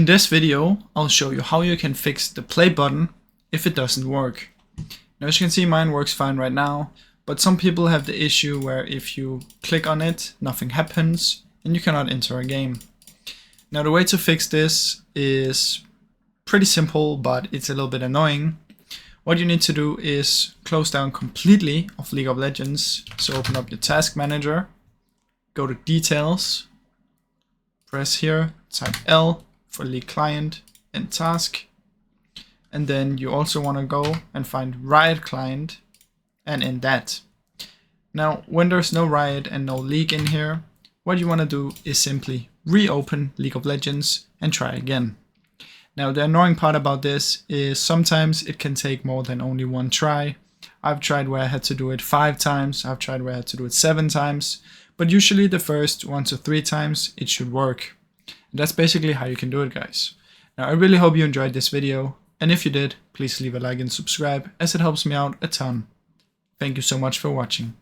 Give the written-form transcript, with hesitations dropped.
In this video, I'll show you how you can fix the play button if it doesn't work. Now, as you can see, mine works fine right now, but some people have the issue where if you click on it, nothing happens and you cannot enter a game. Now, the way to fix this is pretty simple, but it's a little bit annoying. What you need to do is close down completely of League of Legends. So open up your task manager, go to details, press here, type L for League client and task. And then you also want to go and find Riot client and end that. Now, when there's no Riot and no League in here, what you want to do is simply reopen League of Legends and try again. Now, the annoying part about this is sometimes it can take more than only one try. I've tried where I had to do it 5 times. I've tried where I had to do it 7 times. But usually the first 1 to 3 times it should work. And that's basically how you can do it, guys. Now, I really hope you enjoyed this video. And if you did, please leave a like and subscribe, as it helps me out a ton. Thank you so much for watching.